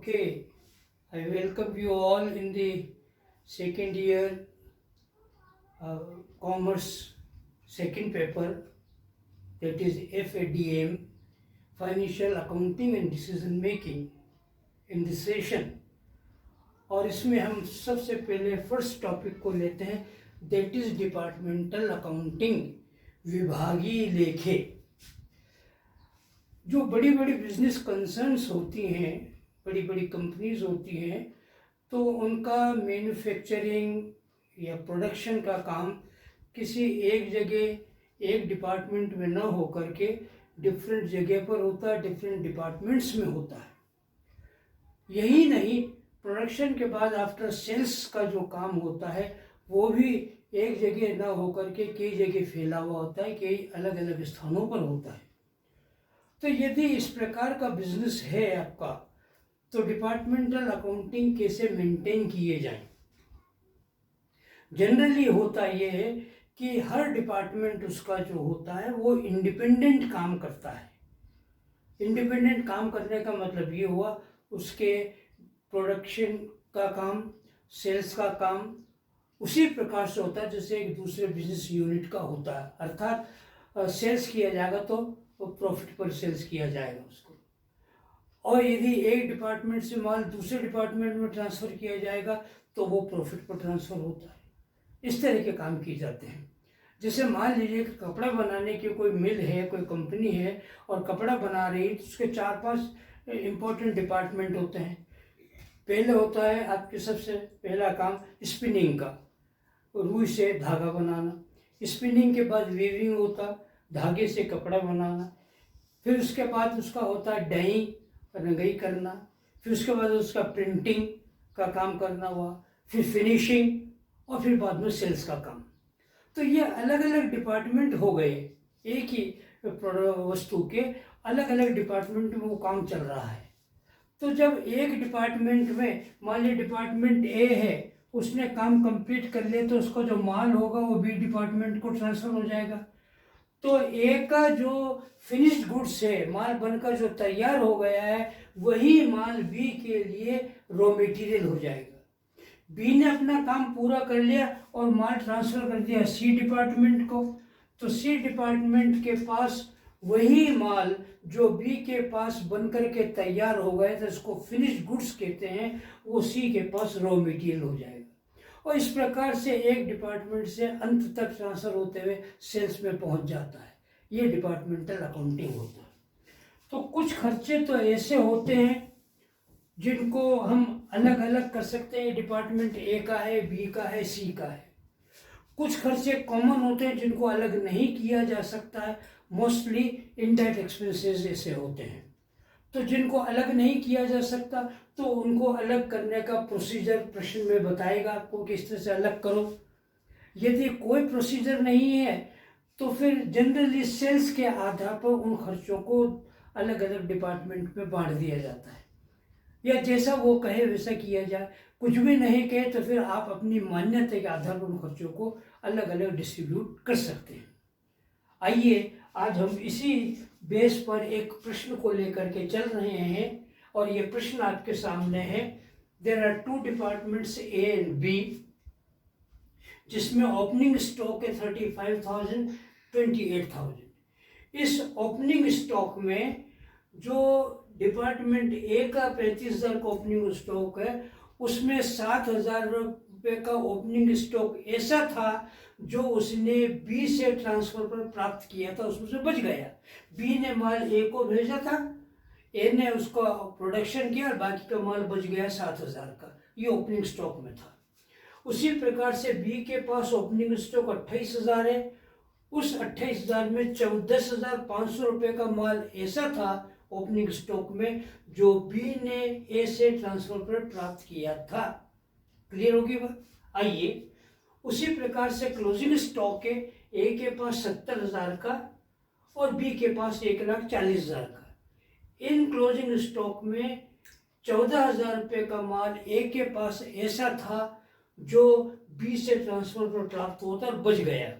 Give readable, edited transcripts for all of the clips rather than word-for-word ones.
Okay, I welcome you all in the second year commerce second paper, that is FADM, Financial Accounting and Decision Making in this session. और इसमें हम सबसे पहले first topic को लेते हैं, that is departmental accounting, विभागीय लेखे। जो बड़ी बड़ी बिजनेस कंसर्न्स होती हैं, बड़ी बड़ी कंपनीज होती हैं, तो उनका मैन्युफैक्चरिंग या प्रोडक्शन का काम किसी एक जगह एक डिपार्टमेंट में न हो करके डिफरेंट जगह पर होता है, डिफरेंट डिपार्टमेंट्स में होता है। यही नहीं, प्रोडक्शन के बाद आफ्टर सेल्स का जो काम होता है वो भी एक जगह न हो करके कई जगह फैला हुआ होता है, कई अलग अलग स्थानों पर होता है। तो यदि इस प्रकार का बिजनेस है आपका, तो डिपार्टमेंटल अकाउंटिंग कैसे मेंटेन किए जाए। जनरली होता यह है कि हर डिपार्टमेंट उसका जो होता है वो इंडिपेंडेंट काम करता है। इंडिपेंडेंट काम करने का मतलब ये हुआ, उसके प्रोडक्शन का काम, सेल्स का काम उसी प्रकार से होता है जैसे एक दूसरे बिजनेस यूनिट का होता है। अर्थात सेल्स किया जाएगा तो वो प्रॉफिट पर सेल्स किया जाएगा उसको, और यदि एक डिपार्टमेंट से माल दूसरे डिपार्टमेंट में ट्रांसफ़र किया जाएगा तो वो प्रॉफिट पर ट्रांसफ़र होता है। इस तरह के काम किए जाते हैं। जैसे मान लीजिए कि कपड़ा बनाने की कोई मिल है, कोई कंपनी है और कपड़ा बना रही है, तो उसके 4-5 इम्पोर्टेंट डिपार्टमेंट होते हैं। पहले होता है आपके सबसे पहला काम स्पिनिंग का, रुई से धागा बनाना। स्पिनिंग के बाद वीविंग होता, धागे से कपड़ा बनाना। फिर उसके बाद उसका होता है डाइंग, रंगाई करना। फिर उसके बाद उसका प्रिंटिंग का काम करना हुआ, फिर फिनिशिंग, और फिर बाद में सेल्स का काम। तो ये अलग अलग डिपार्टमेंट हो गए, एक ही वस्तु के अलग अलग डिपार्टमेंट में वो काम चल रहा है। तो जब एक डिपार्टमेंट में, मान लीजिए डिपार्टमेंट ए है, उसने काम कंप्लीट कर लिया, तो उसका जो माल होगा वो बी डिपार्टमेंट को ट्रांसफ़र हो जाएगा। तो ए का जो फिनिश्ड गुड्स है, माल बनकर जो तैयार हो गया है, वही माल बी के लिए रॉ मटेरियल हो जाएगा। बी ने अपना काम पूरा कर लिया और माल ट्रांसफ़र कर दिया सी डिपार्टमेंट को, तो सी डिपार्टमेंट के पास वही माल जो बी के पास बनकर के तैयार हो गए थे, इसको फिनिश्ड गुड्स कहते हैं, वो सी के पास रॉ मटेरियल हो जाएगा। और इस प्रकार से एक डिपार्टमेंट से अंत तक ट्रांसफ़र होते हुए सेल्स में पहुंच जाता है। ये डिपार्टमेंटल अकाउंटिंग होता है। तो कुछ खर्चे तो ऐसे होते हैं जिनको हम अलग अलग कर सकते हैं, डिपार्टमेंट ए का है, बी का है, सी का है। कुछ खर्चे कॉमन होते हैं जिनको अलग नहीं किया जा सकता है, मोस्टली इनडायरेक्ट एक्सपेंसेस ऐसे होते हैं। तो जिनको अलग नहीं किया जा सकता तो उनको अलग करने का प्रोसीजर प्रश्न में बताएगा आपको कि इस तरह से अलग करो। यदि कोई प्रोसीजर नहीं है तो फिर जनरली सेल्स के आधार पर उन खर्चों को अलग अलग डिपार्टमेंट में बांट दिया जाता है, या जैसा वो कहे वैसा किया जाए। कुछ भी नहीं कहे तो फिर आप अपनी मान्यता के आधार पर उन खर्चों को अलग अलग डिस्ट्रीब्यूट कर सकते हैं। आइए आज हम इसी बेस पर एक प्रश्न को लेकर के चल रहे हैं, और ये प्रश्न आपके सामने है। There are 2 departments A and B, जिसमें ओपनिंग स्टॉक है 35,000, 28,000। इस ओपनिंग स्टॉक में जो डिपार्टमेंट ए का 35,000 का ओपनिंग स्टॉक है, उसमें 7,000 रुपये का ओपनिंग स्टॉक ऐसा था जो उसने बी से ट्रांसफर पर प्राप्त किया था, उसमें से बच गया। बी ने माल ए को भेजा था, ए ने उसका प्रोडक्शन किया और बाकी का माल बच गया 7,000 का, ये ओपनिंग स्टॉक में था। उसी प्रकार से बी के पास ओपनिंग स्टॉक 28,000 है। उस 28,000 में 14,500 रुपये का माल ऐसा था ओपनिंग स्टॉक में जो बी ने ए से ट्रांसफर पर प्राप्त किया था। क्लियर होगी बात? आइए उसी प्रकार से क्लोजिंग स्टॉक है, ए के पास 70,000 का और बी के पास 1,40,000 का। इन क्लोजिंग स्टॉक में 14,000 रुपये का माल ए के पास ऐसा था जो बी से ट्रांसफर पर प्राप्त होता और बच गया।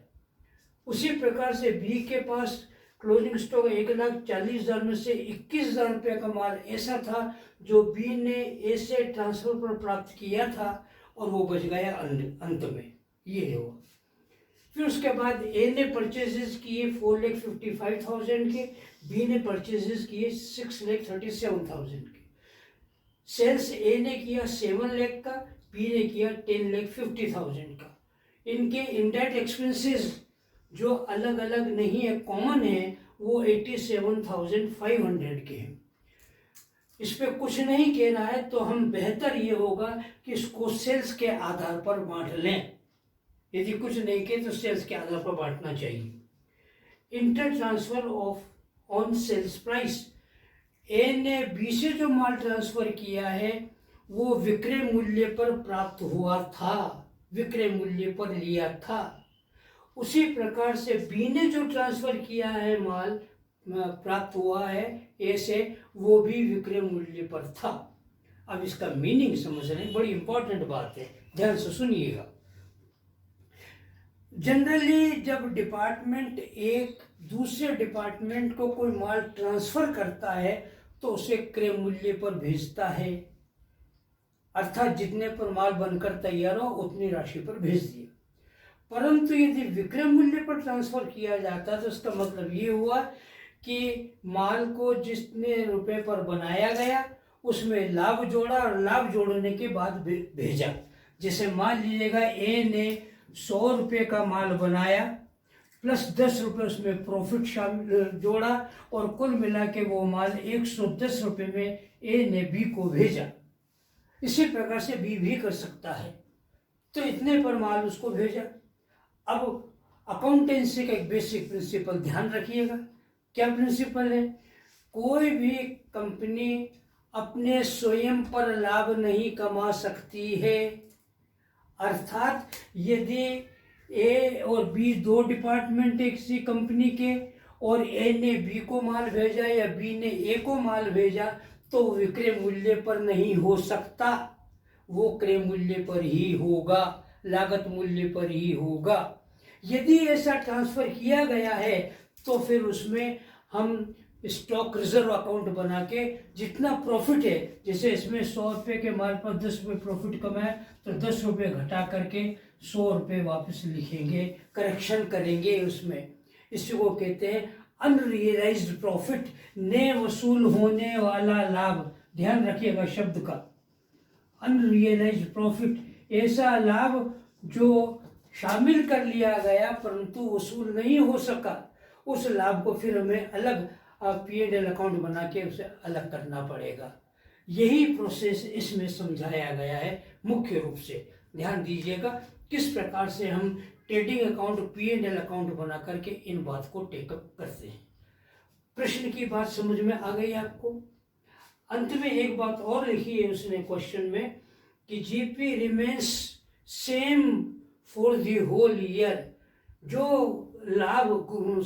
उसी प्रकार से बी के पास क्लोजिंग स्टॉक 1,40,000 में से 21,000 रुपये का माल ऐसा था जो बी ने ए से ट्रांसफर पर प्राप्त किया था और वो बच गया अंत में, ये है वो। फिर उसके बाद ए ने परचेजेस किए 4,55,000 के, बी ने परचेजेस किए 6,37,000 के। सेल्स ए ने किया 7 लाख का, बी ने किया 10,50,000 का। इनके इनडायरेक्ट एक्सपेंसेस जो अलग अलग नहीं है, कॉमन है, वो 87,500 के हैं। इस पे कुछ नहीं कहना है तो हम बेहतर ये होगा कि इसको सेल्स के आधार पर बांट लें। यदि कुछ नहीं कहे तो सेल्स के आधार पर बांटना चाहिए। Inter transfer of on sales price, A ने बी से जो माल ट्रांसफर किया है वो विक्रय मूल्य पर प्राप्त हुआ था, विक्रय मूल्य पर लिया था। उसी प्रकार से बी ने जो ट्रांसफर किया है माल प्राप्त हुआ है ए से, वो भी विक्रय मूल्य पर था। अब इसका मीनिंग समझ रहे हैं, बड़ी इंपॉर्टेंट बात है, ध्यान से सुनिएगा। जनरली जब डिपार्टमेंट एक दूसरे डिपार्टमेंट को कोई माल ट्रांसफर करता है तो उसे क्रय मूल्य पर भेजता है, अर्थात जितने पर माल बनकर तैयार हो उतनी राशि पर भेज दिया। परंतु यदि विक्रय मूल्य पर ट्रांसफर किया जाता तो उसका मतलब ये हुआ कि माल को जितने रुपए पर बनाया गया उसमें लाभ जोड़ा और लाभ जोड़ने के बाद भेजा। जैसे मान लीजिएगा ए ने 100 रुपये का माल बनाया प्लस 10 रुपये उसमें प्रॉफिट शामिल जोड़ा और कुल मिला के वो माल 110 रुपये में ए ने बी को भेजा। इसी प्रकार से बी भी कर सकता है। तो इतने पर माल उसको भेजा। अब अकाउंटेंसी का एक बेसिक प्रिंसिपल ध्यान रखिएगा। क्या प्रिंसिपल है? कोई भी कंपनी अपने स्वयं पर लाभ नहीं कमा सकती है। अर्थात यदि ए और बी दो डिपार्टमेंट है किसी कंपनी के और ए ने बी को माल भेजा या बी ने ए को माल भेजा तो विक्रय मूल्य पर नहीं हो सकता, वो क्रय मूल्य पर ही होगा, लागत मूल्य पर ही होगा। यदि ऐसा ट्रांसफर किया गया है तो फिर उसमें हम स्टॉक रिजर्व अकाउंट बना के जितना प्रॉफिट है, जैसे इसमें 100 रुपये के माल पर 10 रुपये प्रॉफिट कमाया तो 10 रुपये घटा करके 100 रुपये वापस लिखेंगे, करेक्शन करेंगे उसमें। इसी को कहते हैं अनरियलाइज्ड प्रॉफिट, ने वसूल होने वाला लाभ। ध्यान रखिएगा शब्द का, अनरियलाइज्ड प्रॉफिट, ऐसा लाभ जो शामिल कर लिया गया परंतु वसूल नहीं हो सका, उस लाभ को फिर हमें अलग P&L अकाउंट बना के उसे अलग करना पड़ेगा। यही प्रोसेस इसमें समझाया गया है मुख्य रूप से। ध्यान दीजिएगा किस प्रकार से हम ट्रेडिंग अकाउंट P&L अकाउंट बना करके इन बात को टेकअप करते हैं। प्रश्न की बात समझ में आ गई आपको? अंत में एक बात और लिखी है उसने क्वेश्चन में कि GP remains same for the whole year. जो लाभ,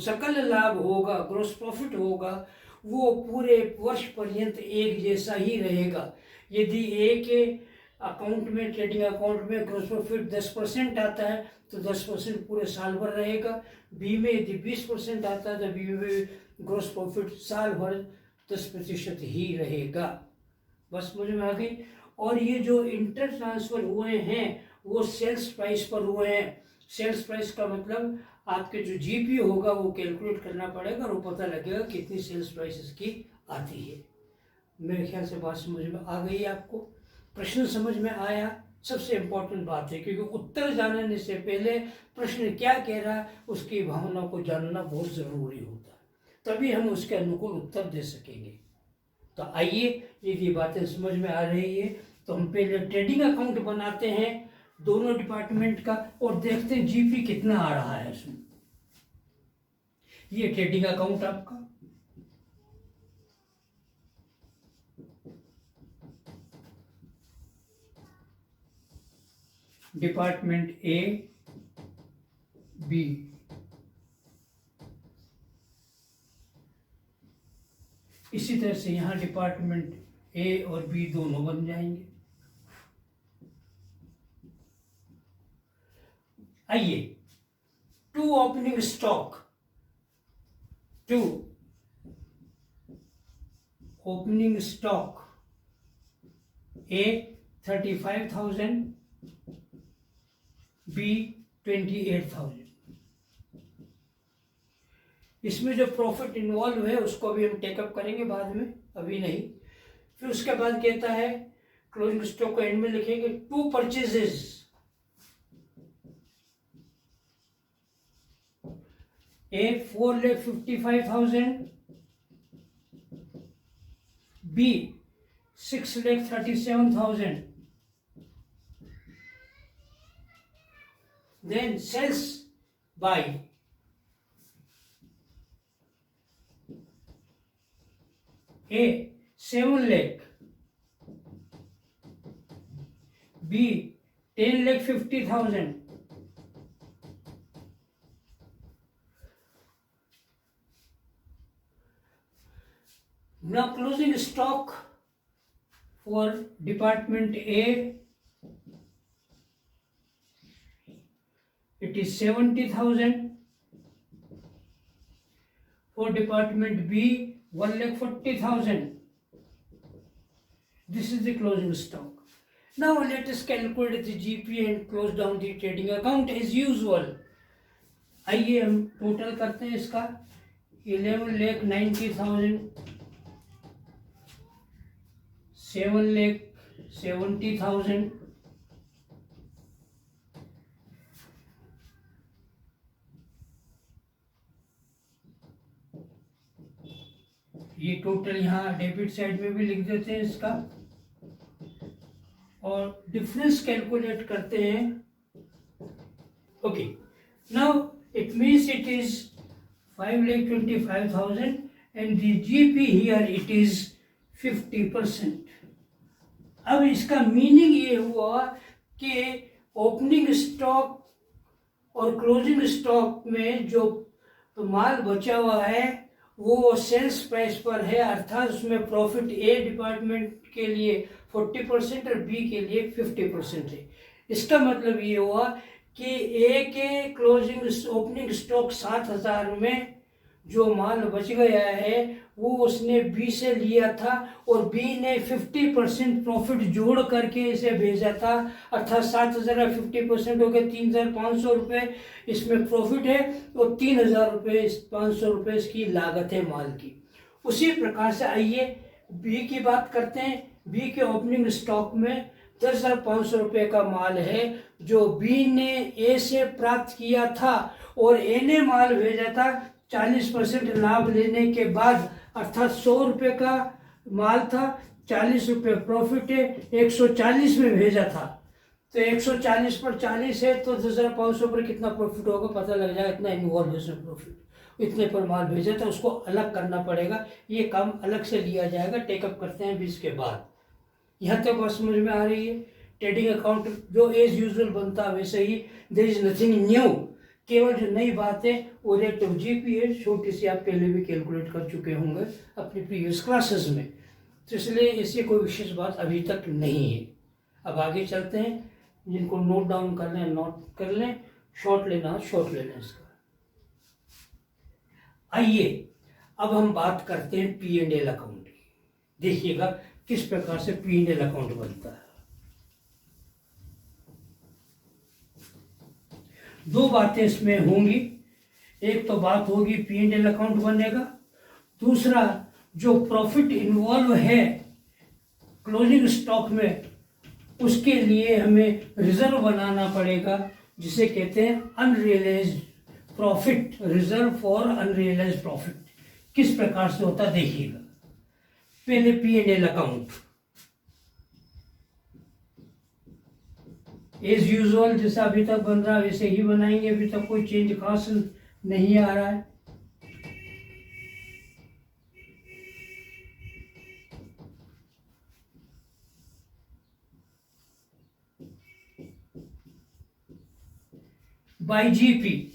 सकल लाभ होगा, ग्रॉस प्रॉफिट होगा, वो पूरे वर्ष पर्यंत एक जैसा ही रहेगा। यदि ए के अकाउंट में, ट्रेडिंग अकाउंट में ग्रॉस प्रॉफिट 10% आता है तो 10% पूरे साल भर रहेगा। बी में यदि 20% आता है तो बी में ग्रॉस प्रॉफिट साल भर 10% ही रहेगा। बस मुझे में आ गई। और ये जो इंटर ट्रांसफर हुए हैं वो सेल्स प्राइस पर हुए हैं। सेल्स प्राइस का मतलब आपके जो जीपी होगा वो कैलकुलेट करना पड़ेगा और वो पता लगेगा कितनी सेल्स प्राइस इसकी आती है। मेरे ख्याल से बात समझ में आ गई आपको? प्रश्न समझ में आया? सबसे इम्पोर्टेंट बात है, क्योंकि उत्तर जानने से पहले प्रश्न क्या कह रहा है उसकी भावना को जानना बहुत ज़रूरी होता है, तभी हम उसके अनुकूल उत्तर दे सकेंगे। तो आइए, यदि बातें समझ में आ रही है तो हम पहले ट्रेडिंग अकाउंट बनाते हैं दोनों डिपार्टमेंट का और देखते हैं जीपी कितना आ रहा है उसमें। ये ट्रेडिंग अकाउंट आपका, डिपार्टमेंट ए बी, इसी तरह से यहां डिपार्टमेंट ए और बी दोनों बन जाएंगे। आइए, to opening stock, to opening stock A 35,000, B 28,000। इसमें जो प्रॉफिट इन्वॉल्व है उसको भी हम टेकअप करेंगे बाद में, अभी नहीं। फिर उसके बाद कहता है क्लोजिंग स्टॉक को एंड में लिखेंगे, to purchases A 4,55,000, B 6,37,000, then sells by A 7 lakh, B 10,50,000, now closing stock for department A, it is 70,000, for department B 1,40,000. This is the closing stock. Now let us calculate the GP and close down the trading account as usual. आइए हम total करते हैं इसका, 11,90,000, 7,70,000, ये total यहाँ debit side में भी लिख देते हैं इसका, और डिफरेंस कैलकुलेट करते हैं। Okay, now it means it is 5,25,000 and the GP here it is 50%। अब इसका मीनिंग ये हुआ कि ओपनिंग स्टॉक और क्लोजिंग स्टॉक में जो माल बचा हुआ है वो सेल्स प्राइस पर है, अर्थात उसमें प्रॉफिट ए डिपार्टमेंट के लिए 40% और बी के लिए 50% है। इसका मतलब ये हुआ कि ए के क्लोजिंग ओपनिंग स्टॉक 7,000 में जो माल बच गया है वो उसने बी से लिया था और बी ने 50% प्रॉफिट जोड़ करके इसे भेजा था, अर्थात 7,000 का 50% हो गया 3,500 रुपये इसमें प्रॉफिट है और 3,000 रुपये 500 रुपये इसकी लागत है माल की। उसी प्रकार से आइए बी की बात करते हैं। बी के ओपनिंग स्टॉक में 10,500 रुपये का माल है जो बी ने ए से प्राप्त किया था और ए ने माल भेजा था 40% लाभ लेने के बाद, अर्थात 100 रुपये का माल था, 40 रुपये प्रॉफिट है, 140 में भेजा था। तो 140 पर 40 है तो 10,500 पर कितना प्रॉफिट होगा पता लग जाएगा, इतना इन्वॉल्व है उसमें प्रॉफिट, इतने पर माल भेजा था, उसको अलग करना पड़ेगा, ये काम अलग से लिया जाएगा। टेकअप करते हैं 20 के बाद। यहाँ तक बात समझ में आ रही है। ट्रेडिंग अकाउंट जो एज यूजुअल बनता है वैसे ही, देयर इज नथिंग न्यू, केवल जो नई बात है वो रेट ऑफ जीपी है, छोटी सी आप पहले भी कैलकुलेट कर चुके होंगे अपनी प्रीवियस क्लासेस में, तो इसलिए इससे कोई विशेष बात अभी तक नहीं है। अब आगे चलते हैं, जिनको नोट डाउन कर लें नोट कर लें, शॉर्ट लेना शॉर्ट ले लें इसका। आइए अब हम बात करते हैं P&L अकाउंट की। देखिएगा किस प्रकार से P&L अकाउंट बनता है। दो बातें इसमें होंगी, एक तो बात होगी P&L अकाउंट बनेगा, दूसरा जो प्रॉफिट इन्वॉल्व है क्लोजिंग स्टॉक में उसके लिए हमें रिजर्व बनाना पड़ेगा, जिसे कहते हैं unrealised profit, reserve for unrealised profit. किस प्रकार से होता देखिएगा। पहले P&L अकाउंट एज यूजुअल जैसा अभी तक बन रहा है वैसे ही बनाएंगे, अभी तक कोई चेंज खास नहीं आ रहा है। By GP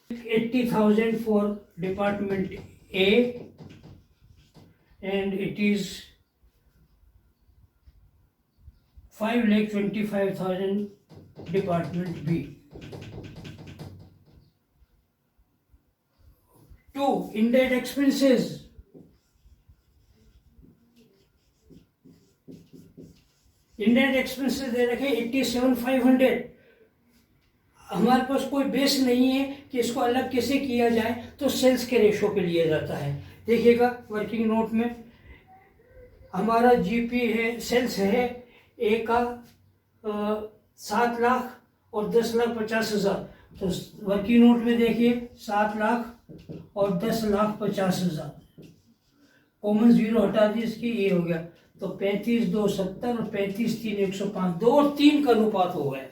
$80,000 for department A and it is 5,25,000 department B. 2 indirect expenses, indirect expenses दे रखे 87,500। हमारे पास कोई बेस नहीं है कि इसको अलग कैसे किया जाए, तो सेल्स के रेशो पे लिया जाता है। देखिएगा वर्किंग नोट में हमारा जीपी है, सेल्स है ए का 7 लाख और 10,50,000। तो वर्किंग नोट में देखिए 7 लाख और 10,50,000, कॉमन जीरो हटा दी इसकी, ये हो गया। तो 35,2 70 और 35,3 105, 2 और 3 का अनुपात हो गया।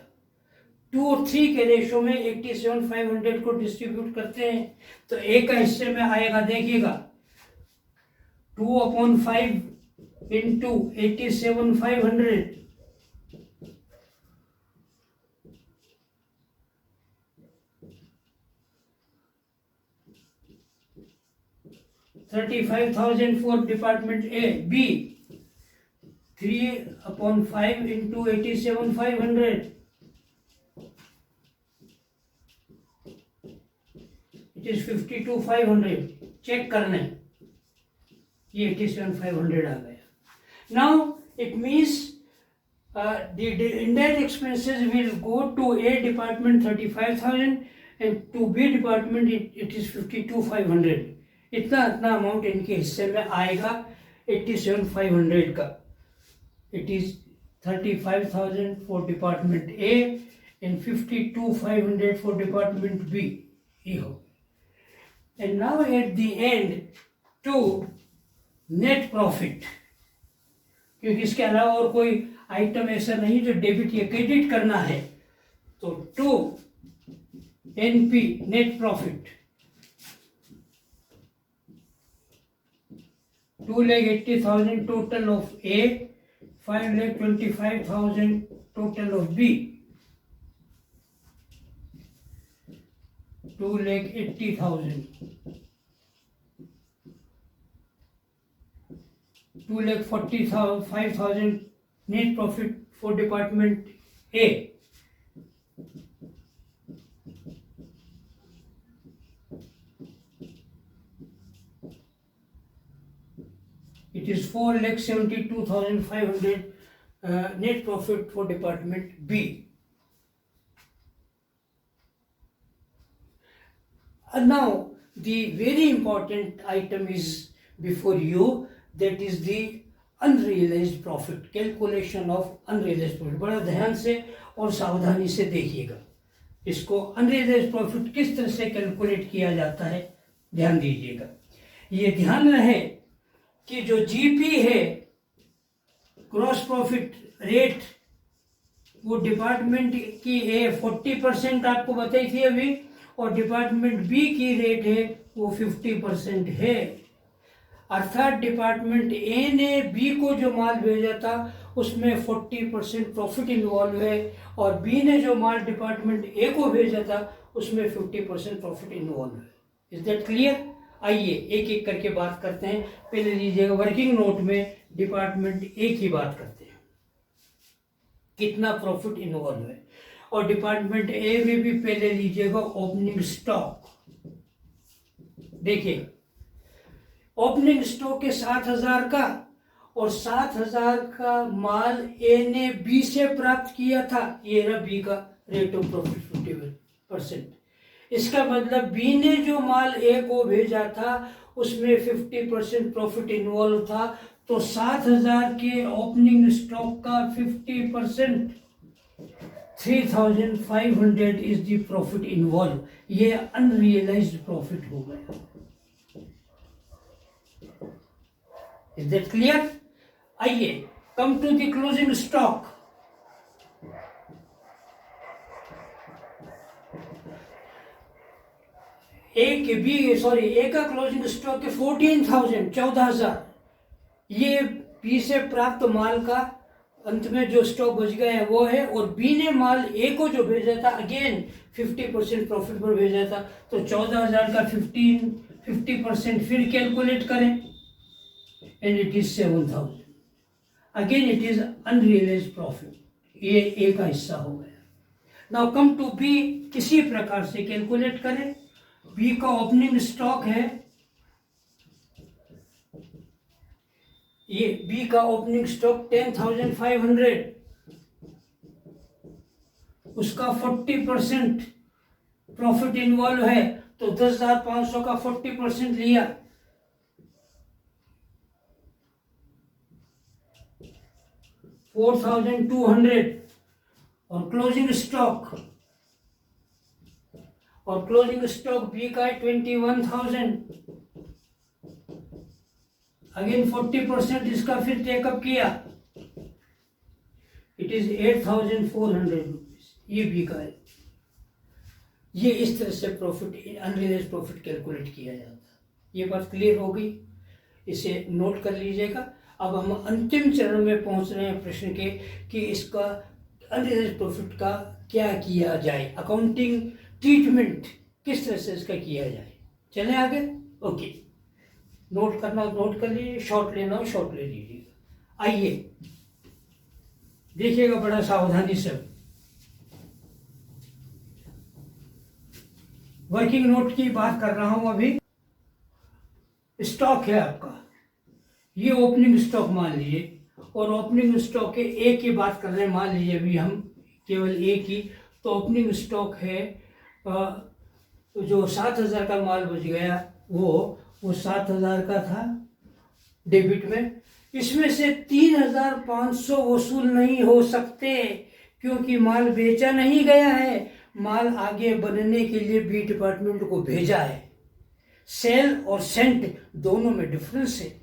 2 और 3 के रेशो में 87,500 को डिस्ट्रीब्यूट करते हैं, तो ए का हिस्से में आएगा, देखिएगा 2/5 into 87,500, 35,000 for department A. B 3/5 into 87,500, it is 52,500। Check करना है, ये 87,500 आ गया। Now it means the indirect expenses will go to A department 35,000 and to B department it is 52,500। इतना अमाउंट इनके हिस्से में आएगा 87,500 का। It is 35,000 for department A and 52,500 for department B। ये हो। And now at the end to net profit, क्योंकि इसके अलावा और कोई आइटम ऐसा नहीं जो डेबिट या क्रेडिट करना है, तो to NP net profit 2,80,000 total of A, 5,25,000 total of B, 2,80,000, 2,45,000 net profit for department A, it is 4,72,500 net profit for department B. And now the very important item is before you, that is the unrealized profit, calculation of unrealized profit। बड़ा ध्यान से और सावधानी से देखिएगा इसको, unrealised profit किस तरह से कैलकुलेट किया जाता है, ध्यान दीजिएगा। ये ध्यान रहे कि जो जीपी है, ग्रॉस प्रॉफिट रेट, वो डिपार्टमेंट की है 40% आपको बताई थी अभी, और डिपार्टमेंट बी की रेट है वो 50% है। अर्थात डिपार्टमेंट ए ने बी को जो माल भेजा था उसमें 40% प्रॉफिट इन्वॉल्व है, और बी ने जो माल डिपार्टमेंट ए को भेजा था उसमें 50% प्रॉफिट इन्वॉल्व है। Is that clear? आइए एक एक करके बात करते हैं। पहले लीजिएगा वर्किंग नोट में डिपार्टमेंट ए की बात करते हैं, कितना प्रॉफिट इन्वॉल्व है, और डिपार्टमेंट ए में भी पहले लीजिएगा ओपनिंग स्टॉक। देखिए ओपनिंग स्टॉक है 7,000 का, और 7,000 का माल ए ने बी से प्राप्त किया था, ये रहा बी का रेट ऑफ प्रॉफिट 50%। इसका मतलब बी ने जो माल ए को भेजा था उसमें 50% प्रॉफिट इन्वॉल्व था, तो 7,000 के ओपनिंग स्टॉक का 50% 3,500 इज द प्रॉफिट इन्वॉल्व। ये अनरियलाइज्ड प्रॉफिट हो गया। Is that clear? आइए come to the closing stock. A का क्लोजिंग स्टॉक है 14,000, 14,000। ये बी से प्राप्त माल का अंत में जो स्टॉक बच गया है वो है, और बी ने माल ए को जो भेजा था अगेन 50% प्रॉफिट पर भेजा था, तो 14,000 का 50% फिर कैलकुलेट करें, and it is 7,000। Again it is unrealised profit. ये ए का हिस्सा हो गया। नाउ कम टू बी, इसी प्रकार से कैलकुलेट करें। बी का ओपनिंग स्टॉक है, ये बी का ओपनिंग स्टॉक 10,500, उसका 40% प्रॉफिट इन्वॉल्व है, तो 10,500 का 40% लिया, 4,200। और क्लोजिंग स्टॉक बी का है 21,000, अगेन 40% इसका फिर टेकअप किया, इट इज 8,400 रुपीज, ये बी का है। ये इस तरह से प्रॉफिट, अनरियलाइज्ड प्रॉफिट कैलकुलेट किया जाता है। ये बात क्लियर हो गई, इसे नोट कर लीजिएगा। अब हम अंतिम चरण में पहुंच रहे हैं प्रश्न के कि इसका अनरियलाइज्ड प्रॉफिट का क्या किया जाए, अकाउंटिंग ट्रीटमेंट किस तरह से इसका किया जाए। चलें आगे। ओके, नोट करना नोट कर लीजिए, शॉर्ट लेना हो शॉर्ट ले लीजिएगा। आइए देखिएगा बड़ा सावधानी से। वर्किंग नोट की बात कर रहा हूं अभी। स्टॉक है आपका, ये ओपनिंग स्टॉक मान लीजिए, और ओपनिंग स्टॉक के ए की बात कर रहे हैं, मान लीजिए अभी हम केवल ए की। तो ओपनिंग स्टॉक है जो 7,000 का माल बच गया, वो 7,000 का था डेबिट में। इसमें से 3,500 वसूल नहीं हो सकते क्योंकि माल बेचा नहीं गया है, माल आगे बनने के लिए बी डिपार्टमेंट को भेजा है। सेल और सेंट दोनों में डिफरेंस है।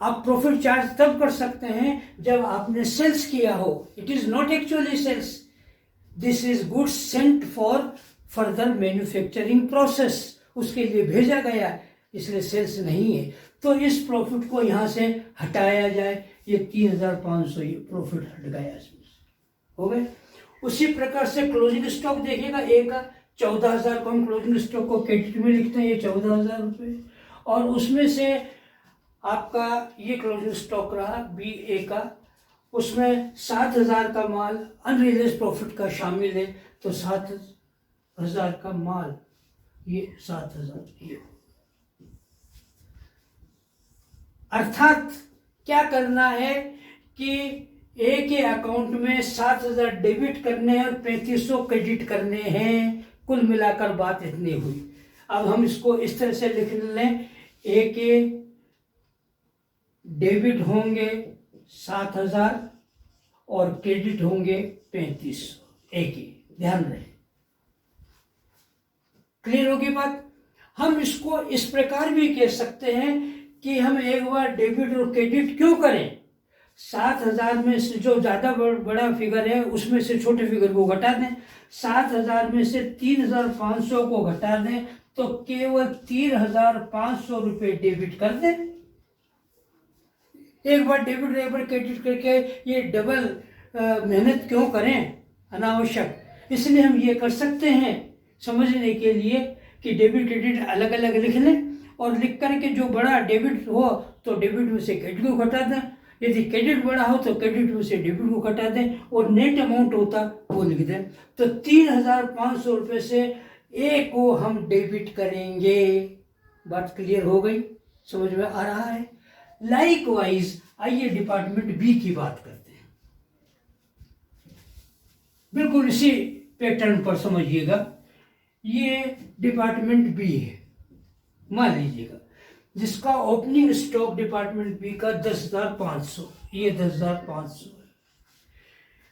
आप प्रॉफिट चार्ज तब कर सकते हैं जब आपने सेल्स किया हो। It is not actually sales, this is goods sent for further manufacturing process, उसके लिए भेजा गया, इसलिए सेल्स नहीं है। तो इस प्रॉफिट को यहां से हटाया जाए, ये 3,500 ये प्रॉफिट हट गया, इसमें हो गए। उसी प्रकार से क्लोजिंग स्टॉक देखिएगा, ए का 14,000 को हम क्लोजिंग स्टॉक को क्रेडिट में लिखते हैं, ये 14,000 रुपये। और उसमें से आपका ये क्लोजिंग स्टॉक रहा बी ए का, उसमें 7,000 का माल अनरियलाइज्ड प्रॉफिट का शामिल है, तो 7,000 का माल, ये 7,000 ये। अर्थात क्या करना है कि ए के अकाउंट में 7,000 डेबिट करने हैं और 3,500 क्रेडिट करने हैं। कुल मिलाकर बात इतनी हुई। अब हम इसको इस तरह से लिख लें, ए के डेबिट होंगे 7,000 और क्रेडिट होंगे 3,500 ए के, ध्यान रहे। क्लियर होगी बात। हम इसको इस प्रकार भी कह सकते हैं कि हम एक बार डेबिट और क्रेडिट क्यों करें। 7,000 में से जो ज्यादा बड़ा फिगर है उसमें से छोटे फिगर को घटा दें। 7,000 में से 3,500 को घटा दें तो केवल 3,500 रुपये डेबिट कर दें। एक बार डेबिट एक बार क्रेडिट करके ये डबल मेहनत क्यों करें अनावश्यक। इसलिए हम ये कर सकते हैं समझने के लिए कि डेबिट क्रेडिट अलग अलग लिख लें, और लिख करके जो बड़ा डेबिट हो तो डेबिट में से क्रेडिट को घटा दें, यदि क्रेडिट बड़ा हो तो क्रेडिट में से डेबिट को घटा दें, और नेट अमाउंट होता वो लिख दें। तो 3,500 रुपये से ए को हम डेबिट करेंगे। बात क्लियर हो गई, समझ में आ रहा है। लाइकवाइज आइए डिपार्टमेंट बी की बात करते हैं। बिल्कुल इसी पैटर्न पर समझिएगा। ये डिपार्टमेंट बी है, मान लीजिएगा, जिसका ओपनिंग स्टॉक डिपार्टमेंट बी का 10,500, ये 10,500 है।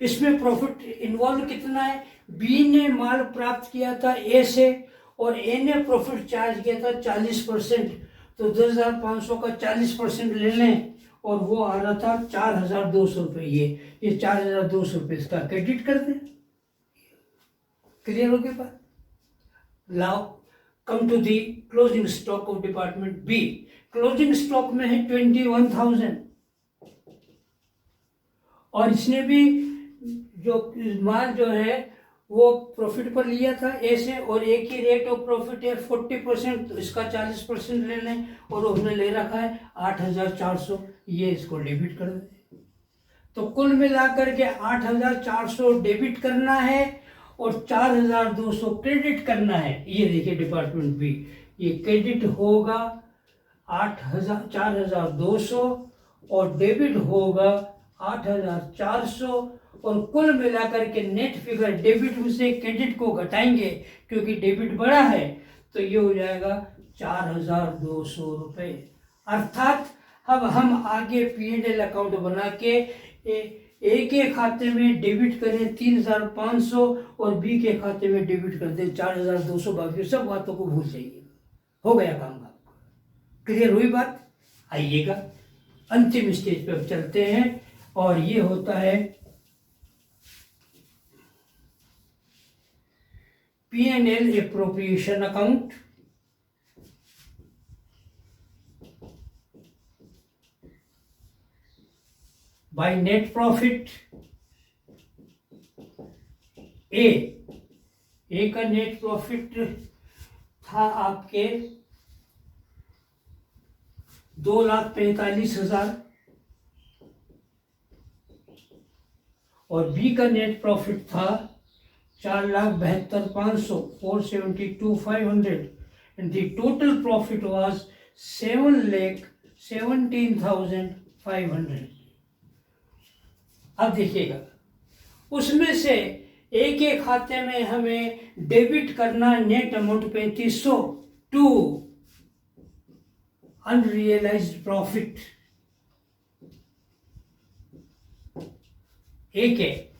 इसमें प्रॉफिट इन्वॉल्व कितना है, बी ने माल प्राप्त किया था ए से और ए ने प्रॉफिट चार्ज किया था 40%, तो 10,500 का 40% ले लें और वो आ रहा था 4,200 रुपये। ये 4,200 रुपये इसका क्रेडिट कर दें। क्लियर हो गया बात। Now come to the closing stock of department B. Closing stock में है 21,000 और इसने भी जो माल जो है वो प्रॉफिट पर लिया था ए से, और ए की रेट ऑफ प्रॉफिट है 40%, तो इसका 40% ले लें और उसने ले रखा है 8,400, ये इसको डेबिट कर दें। तो कुल मिलाकर के 8,400 डेबिट करना है और 4,200 क्रेडिट करना है। ये देखिए डिपार्टमेंट बी, ये क्रेडिट होगा 4,200 और डेबिट होगा 8,400 और कुल मिलाकर के नेट फिगर डेबिट में से क्रेडिट को घटाएंगे क्योंकि डेबिट बड़ा है तो ये हो जाएगा 4,200 रुपये। अर्थात अब हम आगे P&L अकाउंट बना के ए के खाते में डेबिट करें 3,500 और बी के खाते में डेबिट कर दें 4,200। बाकी सब बातों को भूल जाइए, हो गया काम आपका। क्लियर हुई बात? आइएगा अंतिम स्टेज पे अब चलते हैं और ये होता है P&L appropriation account. By net profit A का नेट प्रॉफिट था आपके 2,45,000 और बी का नेट प्रॉफिट था 4,72,500 472,500 and the total profit was 7,17,500। अब देखिएगा उसमें से ए के खाते में हमें डेबिट करना net amount 3,500 to unrealised profit. A के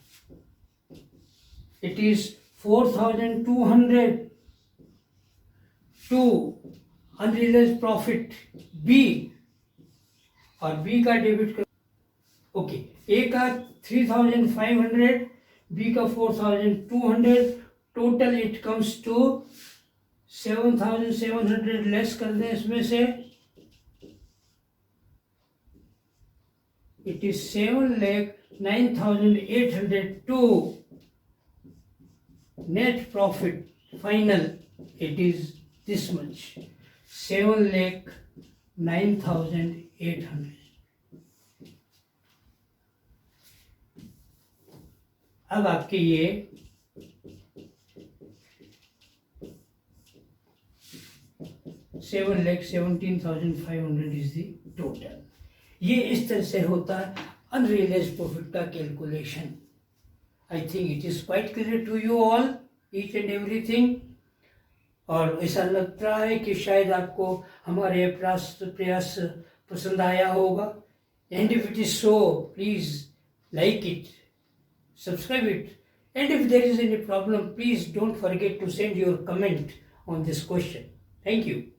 it is 4,200 to unrealized profit B और B का डेबिट कर ओके। ए का 3,500 बी का 4,200 total it comes to 7,700 less कर दें इसमें से it is 7,09,802 net profit final it is this much 7,09,800। अब आपके ये $7,17,500 इज द टोटल। ये इस तरह से होता है अनरियलाइज्ड प्रॉफिट का calculation. I think it is quite clear to you all, each and everything। और ऐसा लगता है कि शायद आपको हमारे प्रयास पसंद आया होगा। And if it is so, please like it, subscribe it, and if there is any problem, please don't forget to send your comment on this question. Thank you.